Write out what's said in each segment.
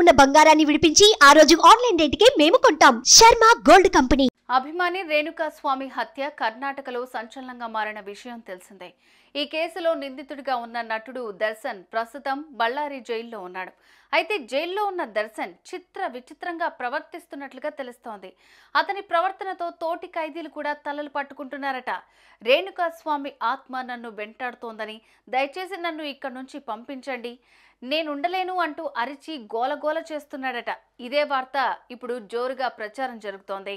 ఉన్న బంగారాన్ని విడిపించి ఆ రోజు ఆన్లైన్ రేటుకే మేము కొంటాం. Sharma gold company. అభిమాని రేణుకా స్వామి హత్య కర్ణాటకలో సంచలనంగా మారిన విషయం తెలిసిందే. ఈ కేసులో నిందితుడిగా ఉన్న నటుడు దర్శన్ ప్రస్తుతం బళ్ళారి జైల్లో ఉన్నాడు. అయితే జైల్లో ఉన్న దర్శన్ విచిత్రంగా ప్రవర్తిస్తున్నట్లుగా తెలుస్తోంది. అతని ప్రవర్తనతో తోటి ఖైదీలు కూడా తలలు పట్టుకుంటున్నారట. రేణుకా స్వామి ఆత్మ నన్ను వెంటాడుతోందని, దయచేసి నన్ను ఇక్కడి నుంచి పంపించండి, నేనుండలేను అంటూ అరిచి గోలగోల చేస్తున్నాడట. ఇదే వార్త ఇప్పుడు జోరుగా ప్రచారం జరుగుతోంది.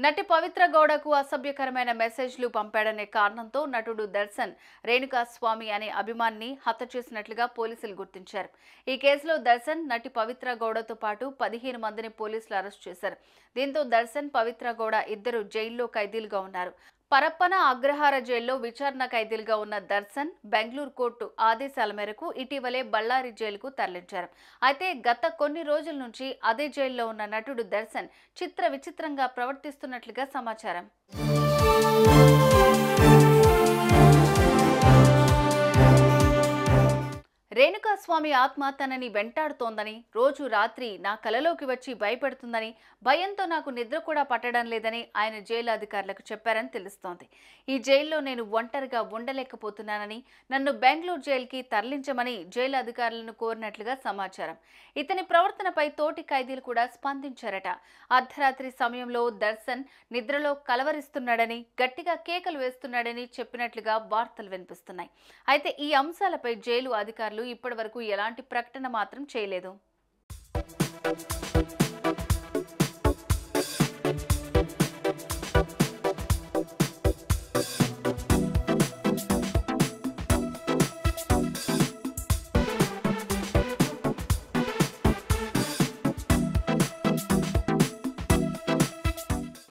నటి పవిత్ర గౌడకు అసభ్యకరమైన మెసేజ్లు పంపాడనే కారణంతో నటుడు దర్శన్ రేణుకా స్వామి అనే అభిమానిని హత్య చేసినట్లుగా పోలీసులు గుర్తించారు. ఈ కేసులో దర్శన్, నటి పవిత్ర గౌడతో పాటు 15 మందిని పోలీసులు అరెస్ట్ చేశారు. దీంతో దర్శన్, పవిత్ర గౌడ ఇద్దరు జైల్లో ఖైదీలుగా ఉన్నారు. పరప్పన అగ్రహార జైల్లో విచారణ ఖైదీలుగా ఉన్న దర్శన్ బెంగళూరు కోర్టు ఆదేశాల మేరకు ఇటీవలే బళ్ళారి జైలుకు తరలించారు. అయితే గత కొన్ని రోజుల నుంచి అదే జైల్లో ఉన్న నటుడు దర్శన్ విచిత్రంగా ప్రవర్తిస్తున్నట్లుగా సమాచారం. రేణుకా స్వామి ఆత్మ తనని వెంటాడుతోందని, రోజు రాత్రి నా కలలోకి వచ్చి భయపెడుతుందని, భయంతో నాకు నిద్ర కూడా పట్టడం లేదని ఆయన జైలు అధికారులకు చెప్పారని తెలుస్తోంది. ఈ జైల్లో నేను ఒంటరిగా ఉండలేకపోతున్నానని, నన్ను బెంగళూరు జైలుకి తరలించమని జైలు అధికారులను కోరినట్లుగా సమాచారం. ఇతని ప్రవర్తనపై తోటి ఖైదీలు కూడా స్పందించారట. అర్ధరాత్రి సమయంలో దర్శన్ నిద్రలో కలవరిస్తున్నాడని, గట్టిగా కేకలు వేస్తున్నాడని చెప్పినట్లుగా వార్తలు వినిపిస్తున్నాయి. అయితే ఈ అంశాలపై జైలు అధికారులు ఇప్పటివరకు ఎలాంటి ప్రకటన మాత్రం చేయలేదు.